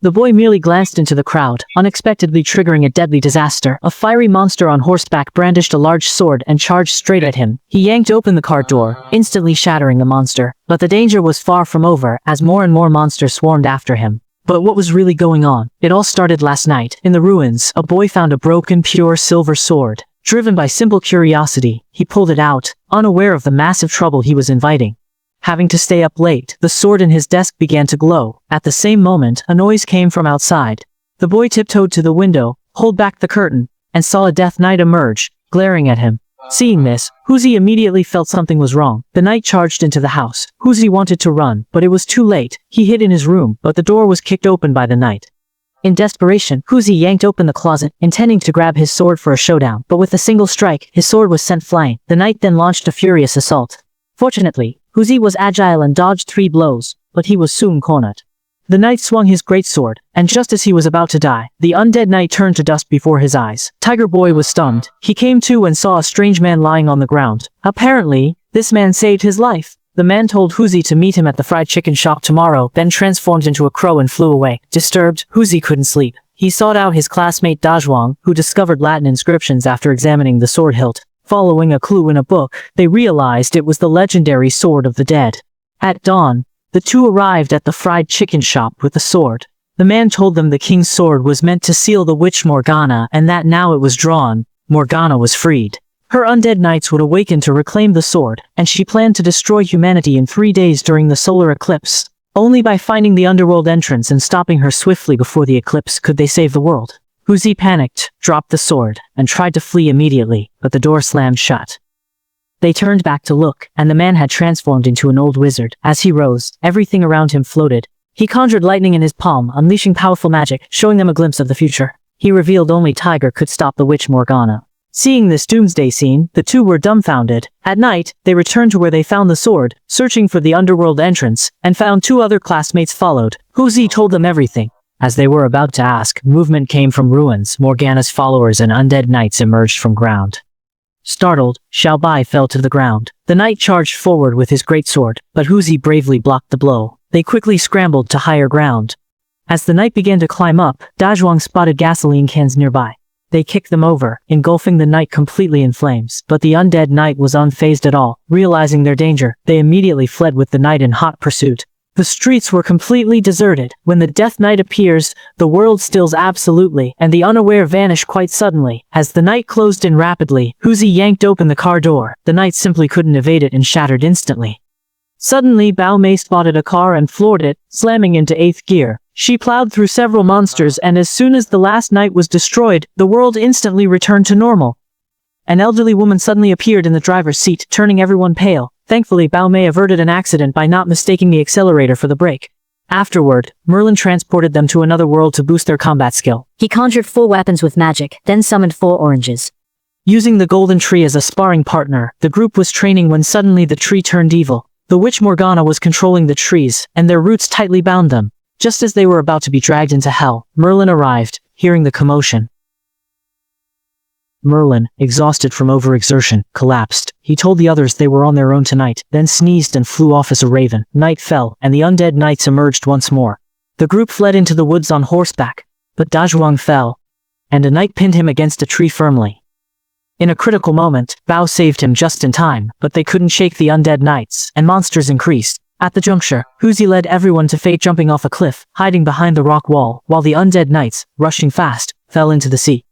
The boy merely glanced into the crowd, unexpectedly triggering a deadly disaster. A fiery monster on horseback brandished a large sword and charged straight at him. He yanked open the car door, instantly shattering the monster. But the danger was far from over, as more and more monsters swarmed after him. But what was really going on? It all started last night. In the ruins, a boy found a broken, pure silver sword. Driven by simple curiosity, he pulled it out, unaware of the massive trouble he was inviting. Having to stay up late, the sword in his desk began to glow. At the same moment, a noise came from outside. The boy tiptoed to the window, pulled back the curtain, and saw a Death Knight emerge, glaring at him. Seeing this, Huzi immediately felt something was wrong. The knight charged into the house. Huzi wanted to run, but it was too late. He hid in his room, but the door was kicked open by the knight. In desperation, Huzi yanked open the closet, intending to grab his sword for a showdown, but with a single strike, his sword was sent flying. The knight then launched a furious assault. Fortunately, Huzi was agile and dodged 3 blows, but he was soon cornered. The knight swung his greatsword, and just as he was about to die, the undead knight turned to dust before his eyes. Tiger Boy was stunned. He came to and saw a strange man lying on the ground. Apparently, this man saved his life. The man told Huzi to meet him at the fried chicken shop tomorrow, then transformed into a crow and flew away. Disturbed, Huzi couldn't sleep. He sought out his classmate Dazhuang, who discovered Latin inscriptions after examining the sword hilt. Following a clue in a book, they realized it was the legendary Sword of the Dead. At dawn, the two arrived at the fried chicken shop with the sword. The man told them the king's sword was meant to seal the witch Morgana, and that now it was drawn, Morgana was freed. Her undead knights would awaken to reclaim the sword, and she planned to destroy humanity in 3 days during the solar eclipse. Only by finding the underworld entrance and stopping her swiftly before the eclipse could they save the world. Huzi panicked, dropped the sword, and tried to flee immediately, but the door slammed shut. They turned back to look, and the man had transformed into an old wizard. As he rose, everything around him floated. He conjured lightning in his palm, unleashing powerful magic, showing them a glimpse of the future. He revealed only Tiger could stop the witch Morgana. Seeing this doomsday scene, the two were dumbfounded. At night, they returned to where they found the sword, searching for the underworld entrance, and found 2 other classmates followed. Huzi told them everything. As they were about to ask, movement came from ruins. Morgana's followers and undead knights emerged from ground. Startled, Xiaobai fell to the ground. The knight charged forward with his greatsword, but Huzi bravely blocked the blow. They quickly scrambled to higher ground. As the knight began to climb up, Dazhuang spotted gasoline cans nearby. They kicked them over, engulfing the knight completely in flames. But the undead knight was unfazed at all. Realizing their danger, they immediately fled with the knight in hot pursuit. The streets were completely deserted. When the Death Knight appears, the world stills absolutely, and the unaware vanish quite suddenly. As the night closed in rapidly, Huzi yanked open the car door. The knight simply couldn't evade it and shattered instantly. Suddenly, Bao Mei spotted a car and floored it, slamming into 8th gear. She plowed through several monsters, and as soon as the last knight was destroyed, the world instantly returned to normal. An elderly woman suddenly appeared in the driver's seat, turning everyone pale. Thankfully, Bao Mei averted an accident by not mistaking the accelerator for the brake. Afterward, Merlin transported them to another world to boost their combat skill. He conjured 4 weapons with magic, then summoned 4 oranges. Using the golden tree as a sparring partner, the group was training when suddenly the tree turned evil. The witch Morgana was controlling the trees, and their roots tightly bound them. Just as they were about to be dragged into hell, Merlin arrived, hearing the commotion. Merlin, exhausted from overexertion, collapsed. He told the others they were on their own tonight, then sneezed and flew off as a raven. Night fell, and the undead knights emerged once more. The group fled into the woods on horseback, but Dazhuang fell, and a knight pinned him against a tree firmly. In a critical moment, Bao saved him just in time, but they couldn't shake the undead knights, and monsters increased. At the juncture, Huzi led everyone to fate jumping off a cliff, hiding behind the rock wall, while the undead knights, rushing fast, fell into the sea.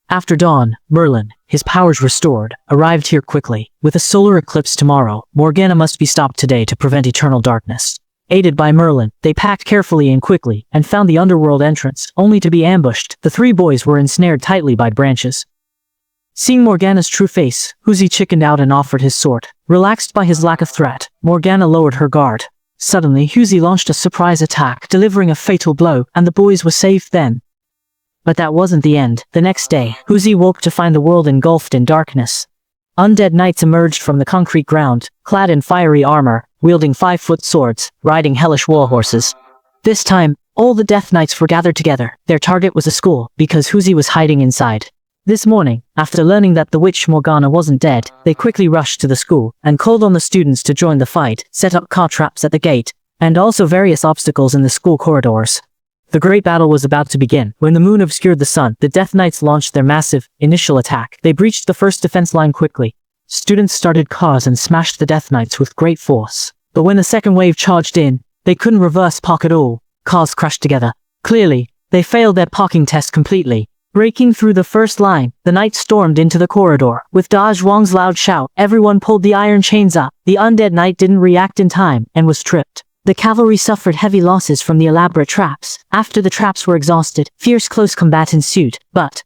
After dawn, Merlin, his powers restored, arrived here quickly. With a solar eclipse tomorrow, Morgana must be stopped today to prevent eternal darkness. Aided by Merlin, they packed carefully and quickly, and found the underworld entrance, only to be ambushed. The 3 boys were ensnared tightly by branches. Seeing Morgana's true face, Huzi chickened out and offered his sword. Relaxed by his lack of threat, Morgana lowered her guard. Suddenly, Huzi launched a surprise attack, delivering a fatal blow, and the boys were saved then. But that wasn't the end. The next day, Huzi woke to find the world engulfed in darkness. Undead knights emerged from the concrete ground, clad in fiery armor, wielding 5-foot swords, riding hellish war horses. This time, all the Death Knights were gathered together. Their target was a school, because Huzi was hiding inside. This morning, after learning that the witch Morgana wasn't dead, they quickly rushed to the school, and called on the students to join the fight, set up car traps at the gate, and also various obstacles in the school corridors. The great battle was about to begin. When the moon obscured the sun, the Death Knights launched their massive, initial attack. They breached the first defense line quickly. Students started cars and smashed the Death Knights with great force. But when the second wave charged in, they couldn't reverse park at all. Cars crashed together. Clearly, they failed their parking test completely. Breaking through the first line, the knights stormed into the corridor. With Da Zhuang's loud shout, everyone pulled the iron chains up. The undead knight didn't react in time and was tripped. The cavalry suffered heavy losses from the elaborate traps. After the traps were exhausted, fierce close combat ensued, but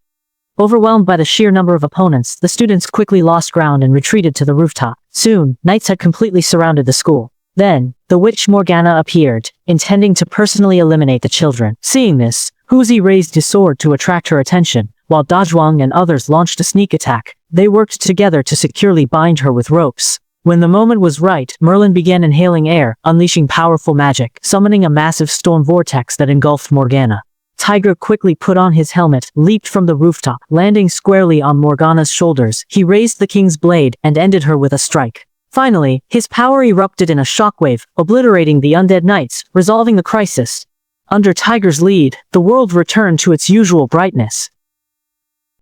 overwhelmed by the sheer number of opponents, the students quickly lost ground and retreated to the rooftop. Soon, knights had completely surrounded the school. Then, the witch Morgana appeared, intending to personally eliminate the children. Seeing this, Huzi raised his sword to attract her attention, while Da Zhuang and others launched a sneak attack. They worked together to securely bind her with ropes. When the moment was right, Merlin began inhaling air, unleashing powerful magic, summoning a massive storm vortex that engulfed Morgana. Tiger quickly put on his helmet, leaped from the rooftop, landing squarely on Morgana's shoulders. He raised the king's blade and ended her with a strike. Finally, his power erupted in a shockwave, obliterating the undead knights, resolving the crisis. Under Tiger's lead, the world returned to its usual brightness.